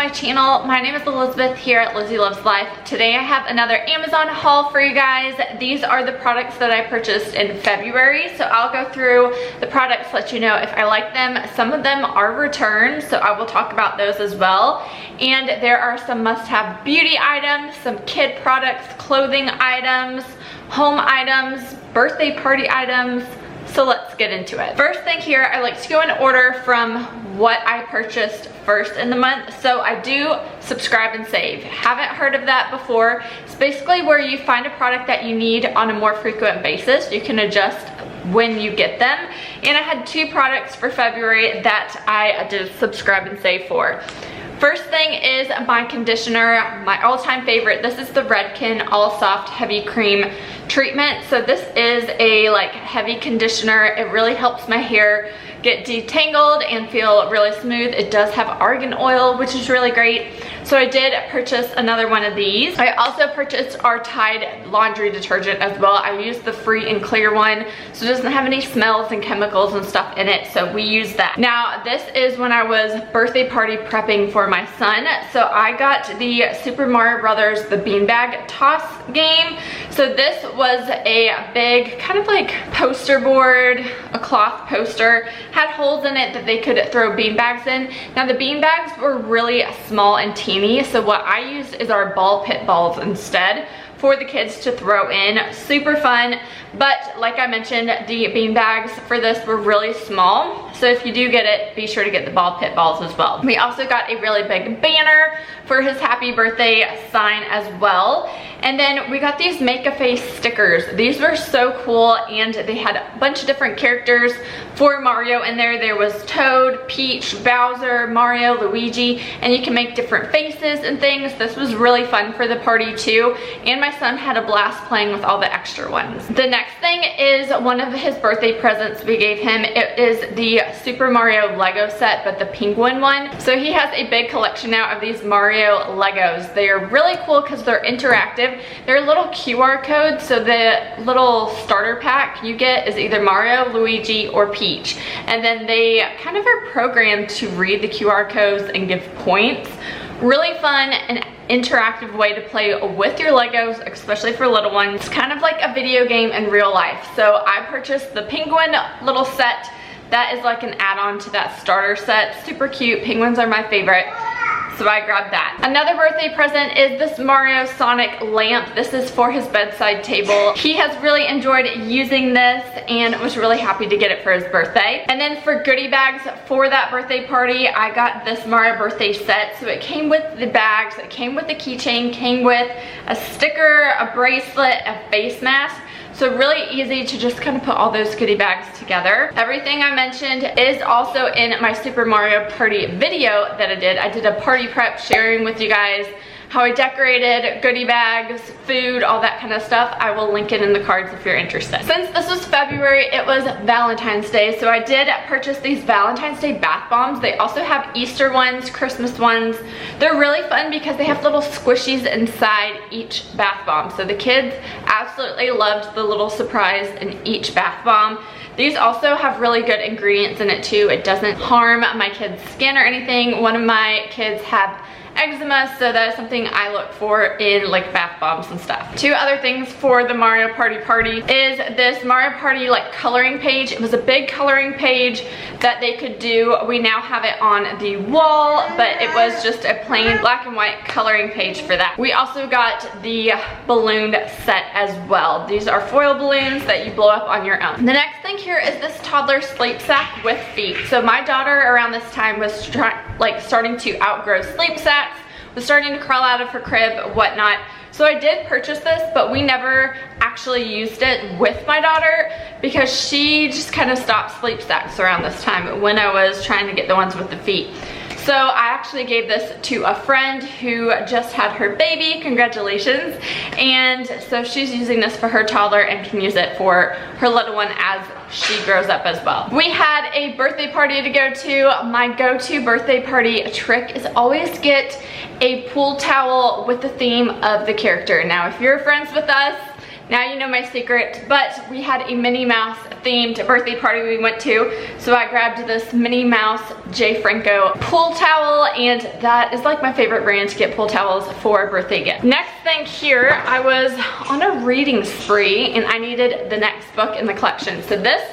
my channel. My name is Elizabeth here at Lizzie Loves Life. Today I have another Amazon haul for you guys. These are the products that I purchased in February. So I'll go through the products, let you know if I like them. Some of them are returned, so I will talk about those as well. And there are some must-have beauty items, some kid products, clothing items, home items, birthday party items. So let's get into it. First thing here, I like to go in order from what I purchased first in the month. So I do subscribe and save. Haven't heard of that before. It's basically where you find a product that you need on a more frequent basis. You can adjust when you get them. And I had two products for February that I did subscribe and save for. First thing is my conditioner, my all-time favorite. This is the Redken All Soft Heavy Cream Treatment. So this is a like heavy conditioner. It really helps my hair get detangled and feel really smooth. It does have argan oil, which is really great. So I did purchase another one of these. I also purchased our Tide laundry detergent as well. I used the free and clear one, so it doesn't have any smells and chemicals and stuff in it, so we use that. Now, this is when I was birthday party prepping for my son. So I got the Super Mario Brothers, the beanbag toss game. So this was a big kind of like poster board, a cloth poster, had holes in it that they could throw beanbags in. Now the beanbags were really small and teeny, so what I used is our ball pit balls instead for the kids to throw in. Super fun, but like I mentioned, the bean bags for this were really small, so if you do get it, be sure to get the ball pit balls as well. We also got a really big banner for his happy birthday sign as well. And then we got these make a face stickers. These were so cool, and they had a bunch of different characters for Mario in there. There was Toad, Peach, Bowser, Mario, Luigi, and you can make different faces and things. This was really fun for the party too, and my son had a blast playing with all the extra ones. The next thing is one of his birthday presents we gave him. It is the Super Mario Lego set, but the penguin one. So he has a big collection now of these Mario Legos. They are really cool because they're interactive. They're little QR codes, so the little starter pack you get is either Mario, Luigi, or Peach. And then they kind of are programmed to read the QR codes and give points. Really fun and interactive way to play with your Legos, especially for little ones. It's kind of like a video game in real life. So I purchased the penguin little set. That is like an add-on to that starter set. Super cute. Penguins are my favorite, so I grabbed that. Another birthday present is this Mario Sonic lamp. This is for his bedside table. He has really enjoyed using this and was really happy to get it for his birthday. And then for goodie bags for that birthday party, I got this Mario birthday set. So it came with the bags, it came with the keychain, came with a sticker, a bracelet, a face mask. So really easy to just kind of put all those goodie bags together. Everything I mentioned is also in my Super Mario Party video that I did. I did a party prep sharing with you guys how I decorated, goodie bags, food, all that kind of stuff. I will link it in the cards if you're interested. Since this was February, it was Valentine's Day, so I did purchase these Valentine's Day bath bombs. They also have Easter ones, Christmas ones. They're really fun because they have little squishies inside each bath bomb. So the kids absolutely loved the little surprise in each bath bomb. These also have really good ingredients in it too. It doesn't harm my kids' skin or anything. One of my kids have eczema, so that is something I look for in like bath bombs and stuff. Two other things for the Mario Party is this Mario Party like coloring page. It was a big coloring page that they could do. We now have it on the wall, but it was just a plain black and white coloring page for that. We also got the balloon set as well. These are foil balloons that you blow up on your own. The next thing here is this toddler sleep sack with feet. So my daughter around this time was starting to outgrow sleep sacks, was starting to crawl out of her crib, whatnot. So I did purchase this, but we never actually used it with my daughter because she just kind of stopped sleep sacks around this time when I was trying to get the ones with the feet. So I actually gave this to a friend who just had her baby. Congratulations. And so she's using this for her toddler and can use it for her little one as she grows up as well. We had a birthday party to go to. My go-to birthday party trick is always get a pool towel with the theme of the character. Now, if you're friends with us, Now you know my secret, but we had a Minnie Mouse themed birthday party we went to, so I grabbed this Minnie Mouse J. Franco pool towel, and that is like my favorite brand to get pool towels for a birthday gift. Next thing here, I was on a reading spree and I needed the next book in the collection. So this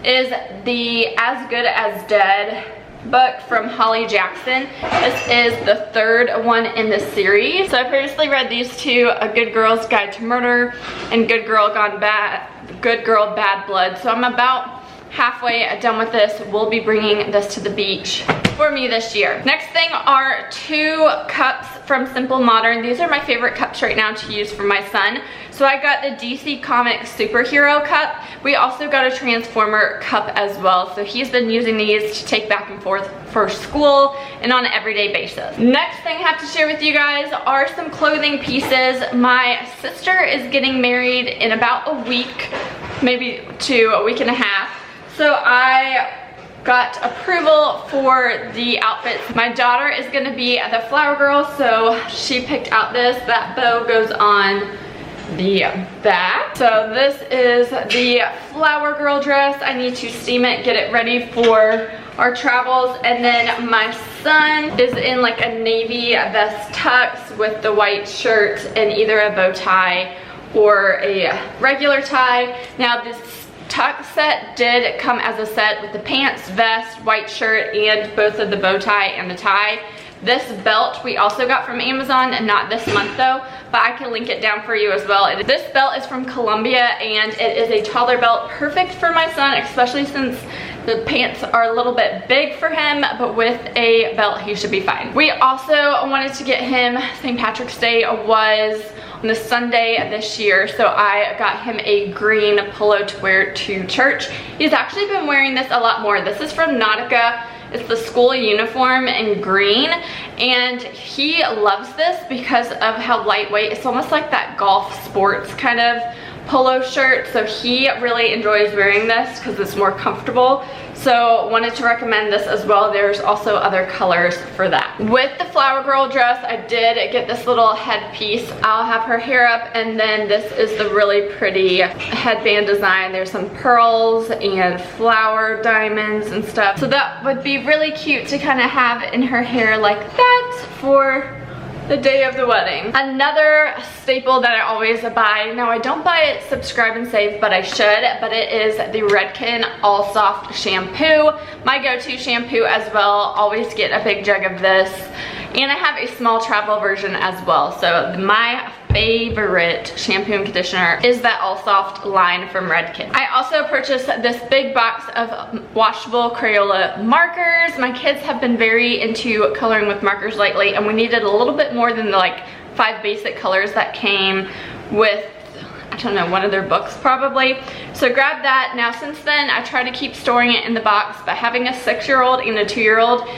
is the As Good as Dead book from Holly Jackson. This is the third one in the series. So I previously read these two, A Good Girl's Guide to Murder and Good Girl Bad Blood. So I'm about halfway done with this. We'll be bringing this to the beach for me this year. Next thing are 2 cups from Simple Modern. These are my favorite cups right now to use for my son. So I got the DC Comics Superhero cup. We also got a Transformer cup as well. So he's been using these to take back and forth for school and on an everyday basis. Next thing I have to share with you guys are some clothing pieces. My sister is getting married in about a week, maybe to a week and a half. So I got approval for the outfits. My daughter is gonna be the flower girl, so she picked out this. That bow goes on the back. So this is the flower girl dress. I need to steam it, get it ready for our travels. And then my son is in like a navy vest tux with the white shirt and either a bow tie or a regular tie. Now this tux set did come as a set with the pants, vest, white shirt, and both of the bow tie and the tie. This belt we also got from Amazon, and not this month though, but I can link it down for you as well. This belt is from Columbia, and it is a taller belt, perfect for my son, especially since the pants are a little bit big for him, but with a belt he should be fine. We also wanted to get him, St. Patrick's Day was on the Sunday this year, so I got him a green polo to wear to church. He's actually been wearing this a lot more. This is from Nautica. It's the school uniform in green, and he loves this because of how lightweight. It's almost like that golf sports kind of polo shirt, so he really enjoys wearing this because it's more comfortable. So wanted to recommend this as well. There's also other colors for that. With the flower girl dress, I did get this little headpiece. I'll have her hair up, and then this is the really pretty headband design. There's some pearls and flower diamonds and stuff. So that would be really cute to kind of have in her hair like that for the day of the wedding. Another staple that I always buy, now I don't buy it subscribe and save, but I should, but it is the Redken All Soft shampoo. My go-to shampoo as well. Always get a big jug of this, and I have a small travel version as well. So my favorite shampoo and conditioner is that All Soft line from Redken. I also purchased this big box of washable Crayola markers. My kids have been very into coloring with markers lately, and we needed a little bit more than the like 5 basic colors that came with, I don't know, one of their books probably. So grab that. Now since then I try to keep storing it in the box, but having a 6-year-old and a 2-year-old,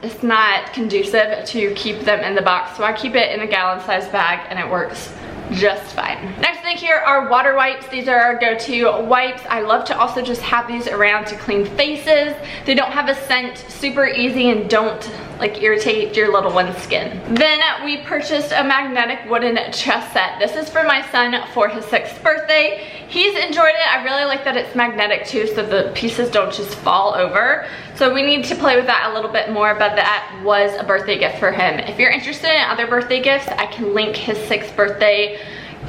it's not conducive to keep them in the box, so I keep it in a gallon-sized bag and it works just fine. Next thing here are water wipes. These are our go-to wipes. I love to also just have these around to clean faces. They don't have a scent, super easy, and don't like irritate your little one's skin. Then we purchased a magnetic wooden chess set. This is for my son for his 6th birthday. He's enjoyed it. I really like that it's magnetic too, so the pieces don't just fall over. So we need to play with that a little bit more, but that was a birthday gift for him. If you're interested in other birthday gifts, I can link his 6th birthday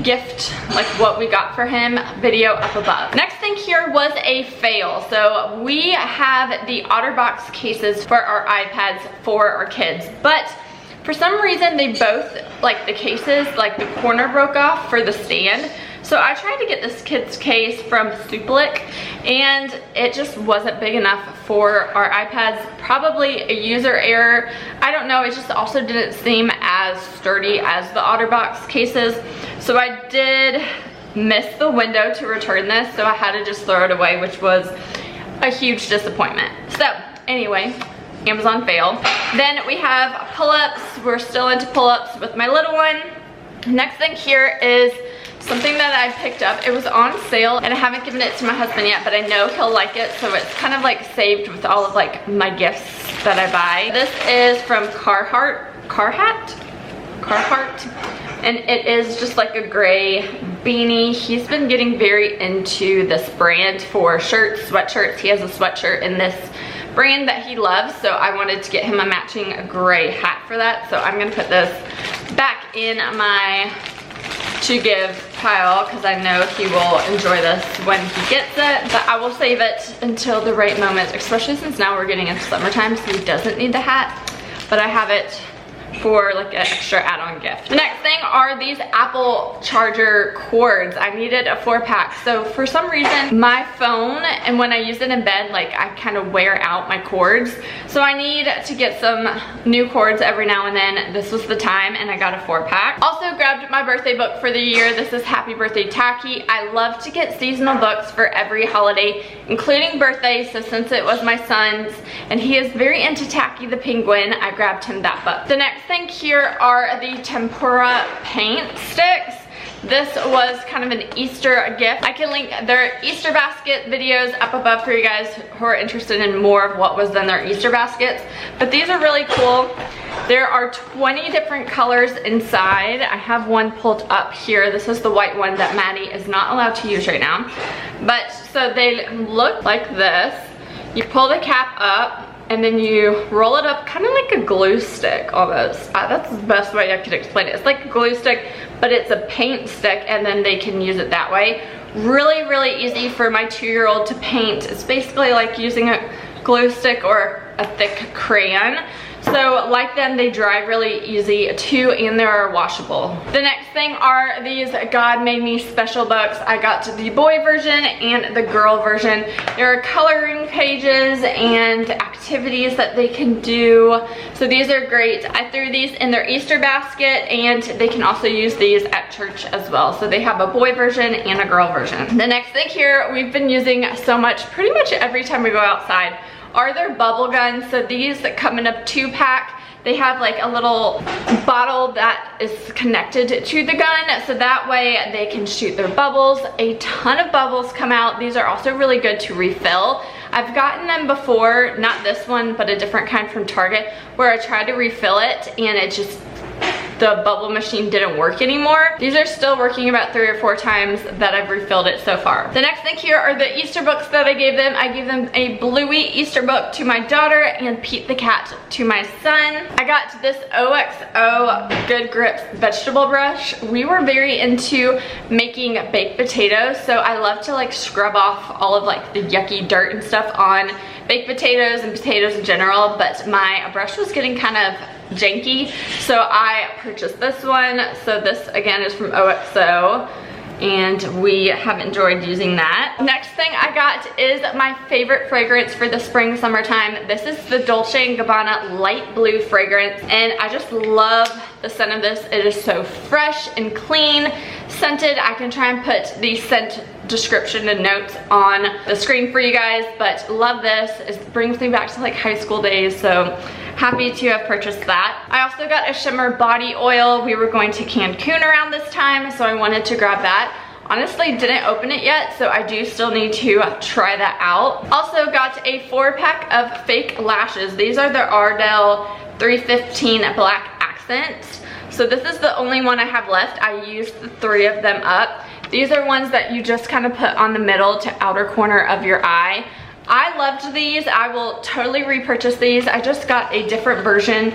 gift, like what we got for him, video up above. Next thing here was a fail. So we have the OtterBox cases for our iPads for our kids, but for some reason they both, like the cases, like the corner broke off for the stand. So I tried to get this kid's case from Suplik, and it just wasn't big enough for our iPads. Probably a user error. I don't know, it just also didn't seem as sturdy as the OtterBox cases. So I did miss the window to return this, so I had to just throw it away, which was a huge disappointment. So anyway, Amazon fail. Then we have pull-ups. We're still into pull-ups with my little one. Next thing here is something that I picked up. It was on sale, and I haven't given it to my husband yet, but I know he'll like it, so it's kind of like saved with all of like my gifts that I buy. This is from Carhartt, and it is just like a gray beanie. He's been getting very into this brand for shirts, sweatshirts. He has a sweatshirt in this brand that he loves, so I wanted to get him a matching gray hat for that. So I'm gonna put this back in my to give pile because I know he will enjoy this when he gets it, but I will save it until the right moment, especially since now we're getting into summertime, so he doesn't need the hat, but I have it for like an extra add-on gift. The next thing are these Apple charger cords. I needed a 4-pack. So for some reason, my phone, and when I use it in bed, like I kind of wear out my cords. So I need to get some new cords every now and then. This was the time, and I got a 4-pack. Also grabbed my birthday book for the year. This is Happy Birthday Tacky. I love to get seasonal books for every holiday, including birthday. So since it was my son's, and he is very into Tacky the Penguin, I grabbed him that book. The next thing here are the tempura paint sticks. This was kind of an Easter gift. I can link their Easter basket videos up above for you guys who are interested in more of what was in their Easter baskets. But these are really cool. There are 20 different colors inside. I have one pulled up here. This is the white one that Maddie is not allowed to use right now. But so they look like this. You pull the cap up, and then you roll it up kind of like a glue stick almost. That's the best way I could explain it. It's like a glue stick, but it's a paint stick, and then they can use it that way. Really, really easy for my 2-year-old to paint. It's basically like using a glue stick or a thick crayon. So like them, they dry really easy too, and they're washable. The next thing are these God Made Me special books. I got the boy version and the girl version. There are coloring pages and activities that they can do. So these are great. I threw these in their Easter basket, and they can also use these at church as well. So they have a boy version and a girl version. The next thing here we've been using so much, pretty much every time we go outside, are their bubble guns. So these that come in a 2-pack, they have like a little bottle that is connected to the gun, so that way they can shoot their bubbles. A ton of bubbles come out. These are also really good to refill. I've gotten them before, not this one, but a different kind from Target, where I tried to refill it and it just, the bubble machine didn't work anymore. These are still working about 3 or 4 times that I've refilled it so far. The next thing here are the Easter books that I gave them. I gave them a Bluey Easter book to my daughter and Pete the cat to my son. I got this OXO Good Grips vegetable brush. We were very into making baked potatoes, so I love to like scrub off all of like the yucky dirt and stuff on baked potatoes and potatoes in general, but my brush was getting kind of janky, so I purchased this one. So this again is from OXO, and we have enjoyed using that. Next thing I got is my favorite fragrance for the spring summertime. This is the Dolce & Gabbana light blue fragrance, and I just love the scent of this. It is so fresh and clean scented. I can try and put the scent description and notes on the screen for you guys, but love this. It brings me back to like high school days, so happy to have purchased that. I also got a shimmer body oil. We were going to Cancun around this time, so I wanted to grab that. Honestly, didn't open it yet, so I do still need to try that out. Also got a 4-pack of fake lashes. These are the Ardell 315 Black Accent. So this is the only one I have left. I used the 3 of them up. These are ones that you just kind of put on the middle to outer corner of your eye. I loved these. I will totally repurchase these. I just got a different version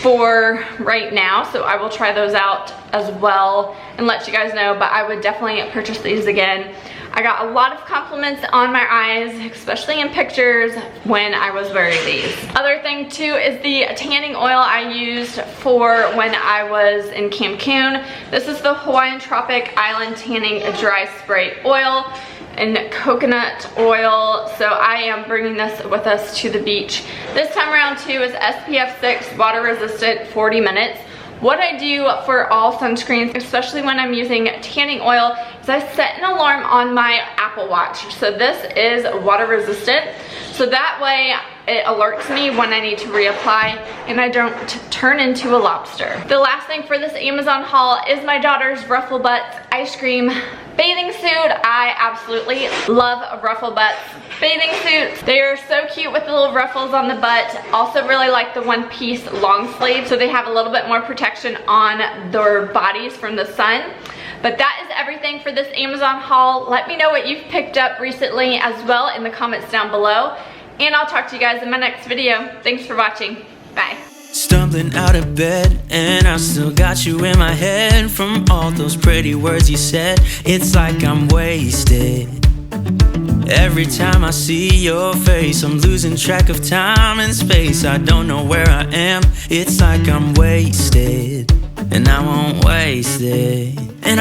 for right now, so I will try those out as well and let you guys know, but I would definitely purchase these again. I got a lot of compliments on my eyes, especially in pictures when I was wearing these. Other thing too is the tanning oil I used for when I was in Cancun. This is the Hawaiian Tropic Island Tanning Dry Spray Oil and coconut oil. So I am bringing this with us to the beach. This time around too is SPF 6, water resistant, 40 minutes. What I do for all sunscreens, especially when I'm using tanning oil, is I set an alarm on my Apple Watch. So this is water resistant, so that way it alerts me when I need to reapply and I don't turn into a lobster. The last thing for this Amazon haul is my daughter's Ruffle Butts ice cream bathing suit. I absolutely love Ruffle Butts bathing suits. They are so cute with the little ruffles on the butt. Also really like the one-piece long sleeve, so they have a little bit more protection on their bodies from the sun. But that is everything for this Amazon haul. Let me know what you've picked up recently as well in the comments down below. And I'll talk to you guys in my next video. Thanks for watching. Bye. Stumbling out of bed, and I still got you in my head. From all those pretty words you said, it's like I'm wasted. Every time I see your face, I'm losing track of time and space. I don't know where I am, it's like I'm wasted, and I won't waste it. And